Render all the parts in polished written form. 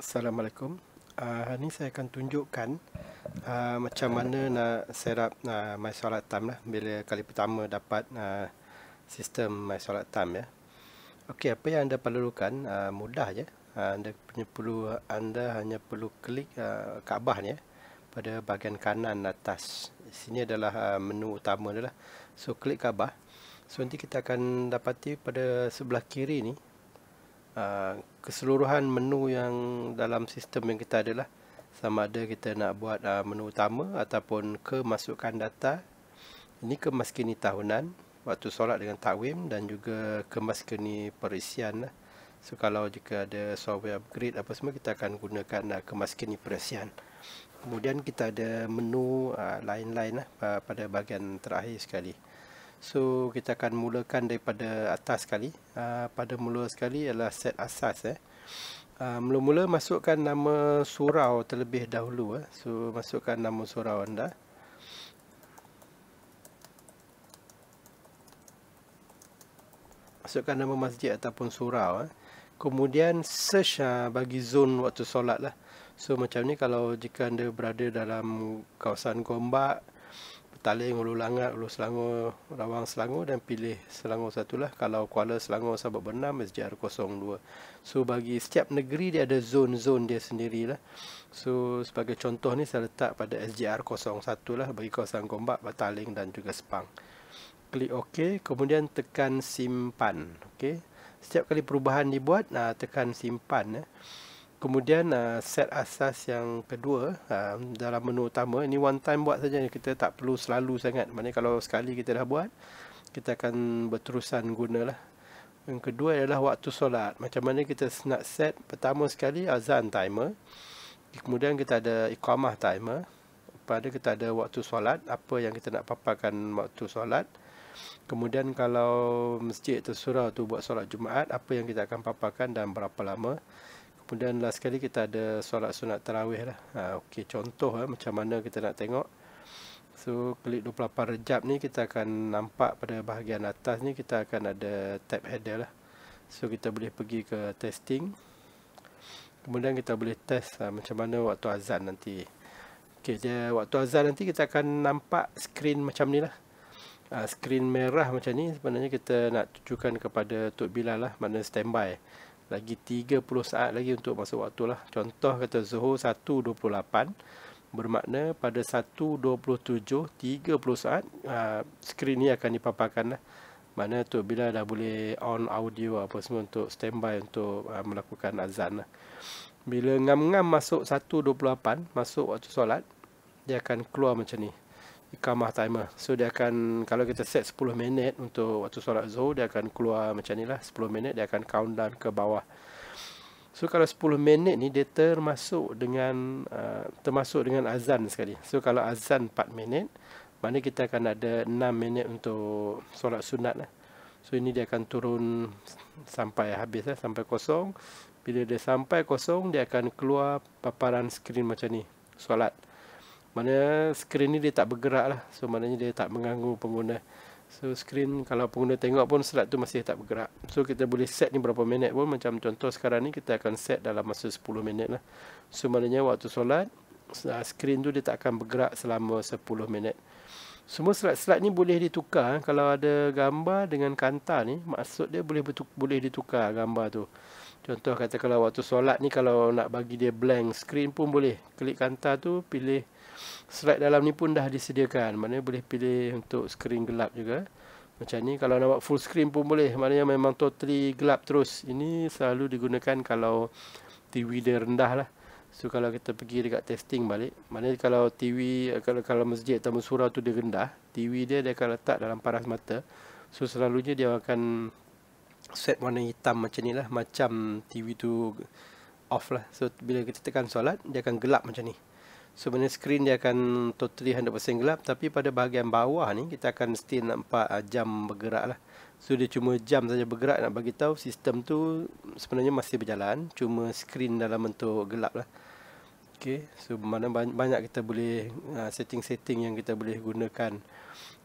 Assalamualaikum. Hari ni saya akan tunjukkan macam mana nak set up My Solat Time lah bila kali pertama dapat sistem My Solat Time ya. Okey, apa yang anda perlukan mudah je. Anda hanya perlu klik Kaabah ni ya, pada bahagian kanan atas. Di sini adalah menu utama dia lah. So klik Kaabah. So nanti kita akan dapati pada sebelah kiri ni keseluruhan menu yang dalam sistem yang kita ada lah. Sama ada kita nak buat menu utama ataupun kemasukkan data. Ini kemaskini tahunan, waktu solat dengan takwim, dan juga kemaskini perisian lah. So kalau jika ada software upgrade apa semua, kita akan gunakan kemaskini perisian. Kemudian kita ada menu lain-lain lah pada bahagian terakhir sekali. So kita akan mulakan daripada atas sekali. Pada mula sekali ialah set asas. Mula-mula masukkan nama surau terlebih dahulu. So masukkan nama surau anda. Masukkan nama masjid ataupun surau. Kemudian search bagi zon waktu solat lah. So macam ni, kalau jika anda berada dalam kawasan Gombak, Petaling, Hulu Langat, Hulu Selangor, Rawang Selangor, dan pilih Selangor satulah. Kalau Kuala Selangor Sabak Bernam, SJR 02. So bagi setiap negeri dia ada zon-zon dia sendirilah. So sebagai contoh ni saya letak pada SJR 01 lah bagi kawasan Gombak, Petaling dan juga Sepang. Klik OK, kemudian tekan simpan. Okey. Setiap kali perubahan dibuat, tekan simpan. Kemudian set asas yang kedua dalam menu utama, ini one time buat saja, kita tak perlu selalu sangat. Maksudnya kalau sekali kita dah buat, kita akan berterusan gunalah. Yang kedua adalah waktu solat. Macam mana kita nak set? Pertama sekali azan timer. Kemudian kita ada iqamah timer. Pada kita ada waktu solat, apa yang kita nak paparkan waktu solat. Kemudian kalau masjid atau surau tu buat solat Jumaat, apa yang kita akan paparkan dan berapa lama. Kemudian last sekali kita ada solat sunat tarawih lah. Okey, contoh macam mana kita nak tengok. So klik 28 Rejab ni, kita akan nampak pada bahagian atas ni kita akan ada tab header lah. So kita boleh pergi ke testing. Kemudian kita boleh test macam mana waktu azan nanti. Okey, waktu azan nanti kita akan nampak skrin macam ni lah. Skrin merah macam ni sebenarnya kita nak tujukan kepada Tok Bilal lah, mana standby. Lagi 30 saat lagi untuk masuk waktu lah. Contoh kata Zuhur 1.28, bermakna pada 1.27, 30 saat skrin ni akan dipaparkan lah. Mana Tok Bilal dah boleh on audio apa semua untuk standby untuk melakukan azan lah. Bila ngam-ngam masuk 1.28, masuk waktu solat, dia akan keluar macam ni, iqamah timer. So dia akan, kalau kita set 10 minit untuk waktu solat Zuhur, dia akan keluar macam ni lah. 10 minit dia akan count down ke bawah. So kalau 10 minit ni dia termasuk dengan azan sekali. So kalau azan 4 minit, mana kita akan ada 6 minit untuk solat sunat lah. So ini dia akan turun sampai habis lah, sampai kosong. Bila dia sampai kosong, dia akan keluar paparan skrin macam ni, solat. Mana skrin ni dia tak bergerak lah. So maknanya dia tak mengganggu pengguna. So skrin kalau pengguna tengok pun slide tu masih tak bergerak. So kita boleh set ni berapa minit pun. Macam contoh sekarang ni kita akan set dalam masa 10 minit lah. So maknanya waktu solat, skrin tu dia tak akan bergerak selama 10 minit. Semua slide-slide ni boleh ditukar. Kalau ada gambar dengan kanta ni, maksud dia boleh ditukar gambar tu. Contoh kata kalau waktu solat ni, kalau nak bagi dia blank screen pun boleh. Klik kanta tu, pilih slide dalam ni pun dah disediakan. Maknanya boleh pilih untuk skrin gelap juga. Macam ni, kalau nak buat full screen pun boleh. Maknanya memang totally gelap terus. Ini selalu digunakan kalau TV dia rendah lah. So kalau kita pergi dekat testing balik, maknanya kalau TV, kalau masjid atau surau tu dia rendah, TV dia akan letak dalam paras mata. So selalunya dia akan set warna hitam macam ni lah, macam TV tu off lah. So bila kita tekan solat, dia akan gelap macam ni. So sebenarnya skrin dia akan totally 100% gelap. Tapi pada bahagian bawah ni kita akan still nampak jam bergerak lah. So dia cuma jam saja bergerak, nak bagi tahu sistem tu sebenarnya masih berjalan, cuma skrin dalam bentuk gelap lah. Okay, so mana banyak kita boleh setting-setting yang kita boleh gunakan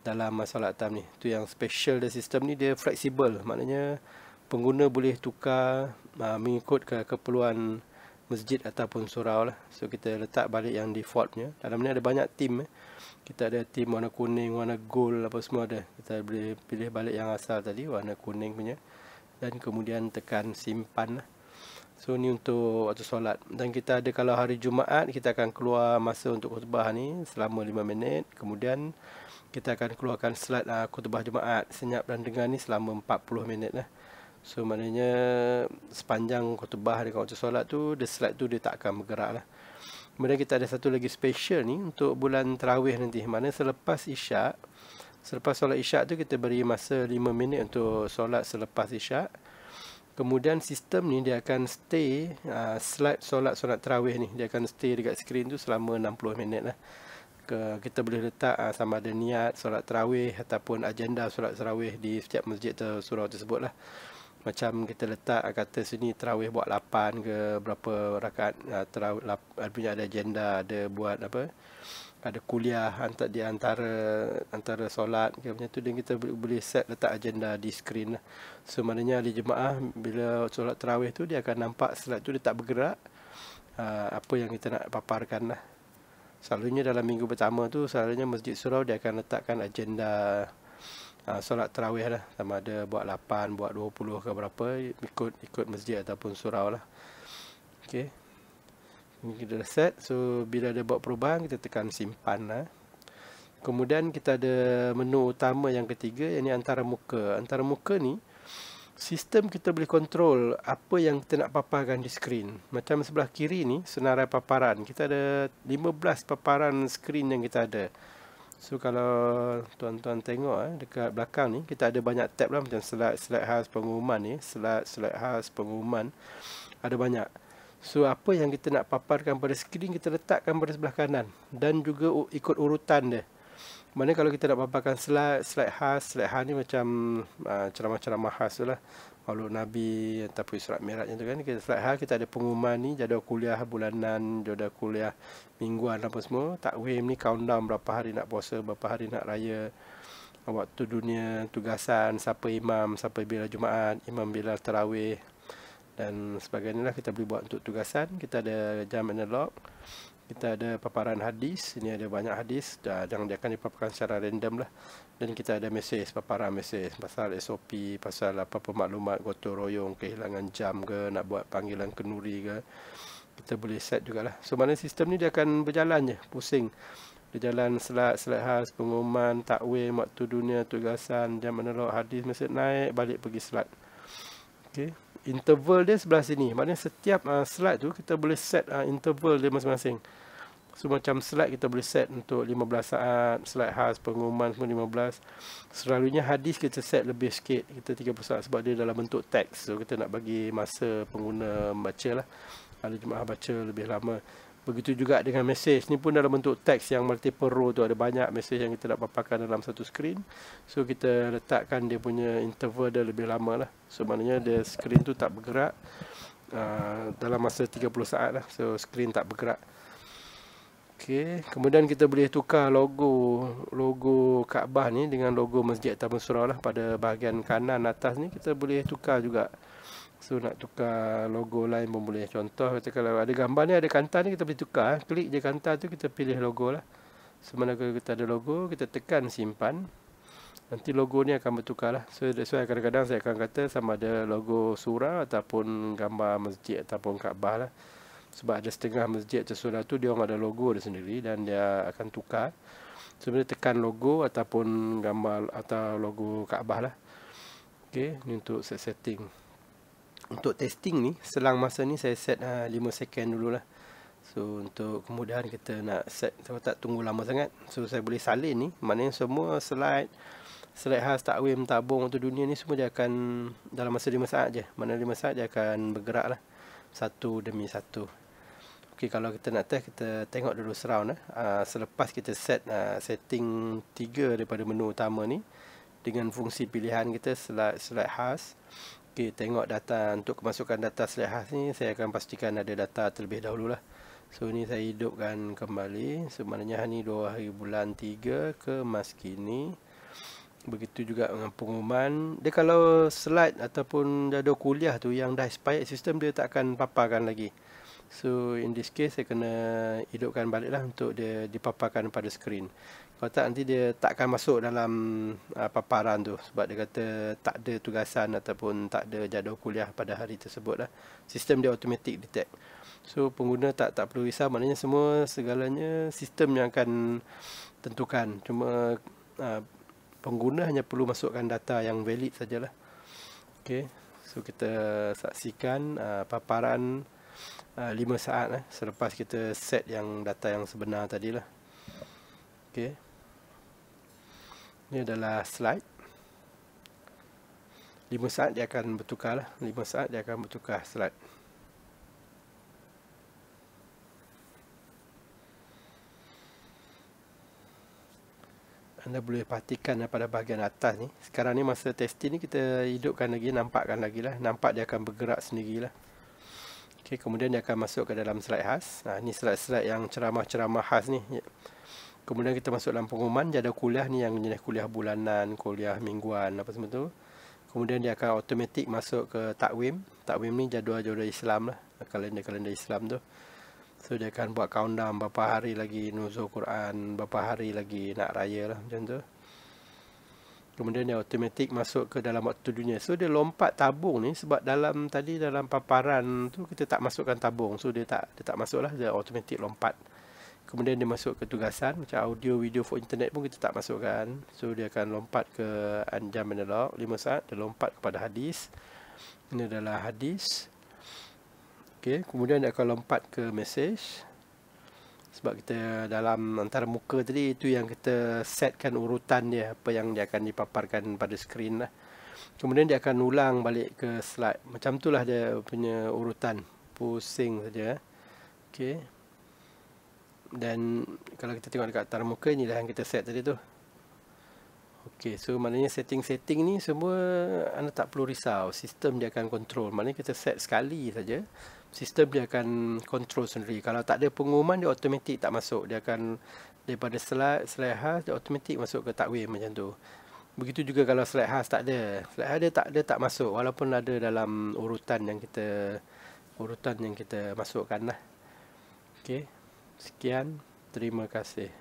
dalam solat time ni. Tu yang special dari sistem ni, dia fleksibel. Maknanya pengguna boleh tukar mengikut keperluan masjid ataupun surau lah. So kita letak balik yang defaultnya. Dalam ni ada banyak theme. Kita ada theme warna kuning, warna gold, apa semua ada. Kita boleh pilih balik yang asal tadi, warna kuning punya. Dan kemudian tekan simpan lah. So ni untuk waktu solat. Dan kita ada kalau hari Jumaat, kita akan keluar masa untuk khutbah ni selama 5 minit. Kemudian kita akan keluarkan slide khutbah Jumaat senyap dan dengar ni selama 40 minit lah. So maknanya sepanjang khutbah dekat waktu solat tu, slide tu dia tak akan bergerak lah. Kemudian kita ada satu lagi special ni untuk bulan Tarawih nanti. Mana selepas Isyak, selepas solat Isyak tu kita beri masa 5 minit untuk solat selepas Isyak. Kemudian sistem ni dia akan stay slide solat Tarawih ni, dia akan stay dekat skrin tu selama 60 minit lah. Kita boleh letak sama ada niat solat Tarawih ataupun agenda solat Tarawih di setiap masjid atau surau tersebut lah. Macam kita letak kata sini Tarawih buat 8 ke berapa rakaat, Tarawih punya ada agenda, ada buat apa, ada kuliah di antara solat ke macam tu, dan kita boleh set letak agenda di skrin lah. So maknanya ahli jemaah bila solat Tarawih tu dia akan nampak slide tu dia tak bergerak, apa yang kita nak paparkan lah. Selalunya dalam minggu pertama tu, selalunya masjid surau dia akan letakkan agenda solat Tarawih lah, sama ada buat 8, buat 20 ke berapa, ikut masjid ataupun surau lah. Okay, ini kita dah set. So bila ada buat perubahan, kita tekan simpan lah. Kemudian kita ada menu utama yang ketiga, yang ni antara muka. Antara muka ni sistem kita boleh kontrol apa yang kita nak paparkan di skrin. Macam sebelah kiri ni senarai paparan, kita ada 15 paparan skrin yang kita ada. So kalau tuan-tuan tengok dekat belakang ni, kita ada banyak tab lah, macam slide khas pengumuman ni, slide khas pengumuman, ada banyak. So apa yang kita nak paparkan pada skrin, kita letakkan pada sebelah kanan, dan juga ikut urutan dia. Mana kalau kita nak paparkan slide khas ni macam ceramah-ceramah khas tu lah, Maulud Nabi ataupun Isra' Mi'raj tu kan. Kita slide khas, kita ada pengumuman ni, jadual kuliah bulanan, jadual kuliah mingguan apa semua. Takwim ni countdown berapa hari nak puasa, berapa hari nak raya, waktu dunia, tugasan, siapa imam, siapa bila Jumaat, imam bila Tarawih dan sebagainya lah. Kita boleh buat untuk tugasan. Kita ada jam analog. Kita ada paparan hadis, ini ada banyak hadis dan dia akan dipaparkan secara random lah. Dan kita ada paparan mesej pasal SOP, pasal apa-apa maklumat gotong royong, kehilangan jam ke, nak buat panggilan kenduri ke, kita boleh set jugalah. So mana sistem ni dia akan berjalan je, pusing. Dia jalan slide khas, pengumuman, takwim, waktu dunia, tugasan, jam analog, hadis, mesej, naik, balik pergi slide. Okay. Interval dia sebelah sini. Maknanya setiap slide tu kita boleh set interval dia masing-masing. So macam slide kita boleh set untuk 15 saat, slide khas pengumuman semua 15. Selalunya hadis kita set lebih sikit, kita 30 saat sebab dia dalam bentuk teks. So kita nak bagi masa pengguna baca lah, ahli jemaah baca lebih lama. Begitu juga dengan mesej, ni pun dalam bentuk teks yang multiple row tu, ada banyak mesej yang kita nak paparkan dalam satu skrin. So kita letakkan dia punya interval dia lebih lama lah. So maknanya dia skrin tu tak bergerak dalam masa 30 saat lah. So skrin tak bergerak. Okay. Kemudian kita boleh tukar logo Kaabah ni dengan logo masjid ataupun surau lah. Pada bahagian kanan atas ni kita boleh tukar juga. So nak tukar logo lain pun boleh. Contoh kita kalau ada gambar ni, ada kantar ni, kita boleh tukar. Klik je kantar tu, kita pilih logo lah. Semana kalau kita ada logo, kita tekan simpan, nanti logo ni akan bertukar lah. So that's why kadang-kadang saya akan kata sama ada logo surau ataupun gambar masjid ataupun Kaabah lah. Sebab ada setengah masjid atau surau tu dia orang ada logo dia sendiri dan dia akan tukar. Sebenarnya tekan logo ataupun gambar atau logo Kaabah lah. Okay, ni untuk setting. Untuk testing ni, selang masa ni saya set 5 second dululah. So untuk kemudahan kita nak set, saya tak tunggu lama sangat. So saya boleh salin ni, maknanya semua slide khas, takwim, tabung untuk dunia ni semua dia akan dalam masa 5 saat je. Mana 5 saat dia akan bergerak lah, satu demi satu. Okey, kalau kita nak test, kita tengok dulu surround selepas kita set setting 3 daripada menu utama ni dengan fungsi pilihan kita slide khas. Okey, tengok data. Untuk kemasukan data slide khas ni, saya akan pastikan ada data terlebih dahulu lah. So ni saya hidupkan kembali. Sebenarnya ni 2 hari bulan 3 ke mas kini. Begitu juga dengan pengumuman. Dia kalau slide ataupun jadual kuliah tu yang dah expired, sistem dia tak akan paparkan lagi. So in this case saya kena hidupkan balik lah untuk dia dipaparkan pada skrin. Kalau tak nanti dia tak akan masuk dalam paparan tu, sebab dia kata tak ada tugasan ataupun tak ada jadual kuliah pada hari tersebut lah. Sistem dia automatic detect. So pengguna tak perlu risau, maknanya semua segalanya sistem yang akan tentukan. Cuma pengguna hanya perlu masukkan data yang valid sajalah. Okay. So kita saksikan paparan 5 saat selepas kita set yang data yang sebenar tadi lah. Okay. Ini adalah slide. 5 saat dia akan bertukar lah. 5 saat dia akan bertukar slide. Anda boleh perhatikan pada bahagian atas ni. Sekarang ni masa testing ni kita hidupkan lagi, nampakkan lagi lah. Nampak dia akan bergerak sendirilah. Okay, kemudian dia akan masuk ke dalam slide khas. Ni slide-slide yang ceramah-ceramah khas ni. Kemudian kita masuk dalam pengumuman jadual kuliah ni, yang jenis kuliah bulanan, kuliah mingguan, apa semua tu. Kemudian dia akan automatik masuk ke takwim. Takwim ni jadual-jadual Islam lah, kalender-kalender Islam tu. So dia akan buat countdown berapa hari lagi nuzul Quran, berapa hari lagi nak raya lah, macam tu. Kemudian dia automatik masuk ke dalam waktu dunia. So dia lompat tabung ni, sebab dalam paparan tu kita tak masukkan tabung. So dia tak masuk lah, dia automatik lompat. Kemudian dia masuk ke tugasan, macam audio, video for internet pun kita tak masukkan. So dia akan lompat ke jam analog 5 saat, dia lompat kepada hadis. Ini adalah hadis. Okay, kemudian dia akan lompat ke message. Sebab kita dalam antara muka tadi, itu yang kita setkan urutan dia, apa yang dia akan dipaparkan pada skrin lah. Kemudian dia akan ulang balik ke slide. Macam tu lah dia punya urutan. Pusing saja. Okay. Dan kalau kita tengok dekat antara muka, inilah yang kita set tadi tu. Okay, so maknanya setting-setting ni semua anda tak perlu risau. Sistem dia akan kontrol. Maknanya kita set sekali saja, sistem dia akan kontrol sendiri. Kalau tak ada pengumuman, dia automatik tak masuk. Dia akan daripada slide khas, dia automatik masuk ke takwim macam tu. Begitu juga kalau slide khas tak ada. Slide khas dia tak masuk, walaupun ada dalam urutan yang kita masukkan lah. Okay, sekian, terima kasih.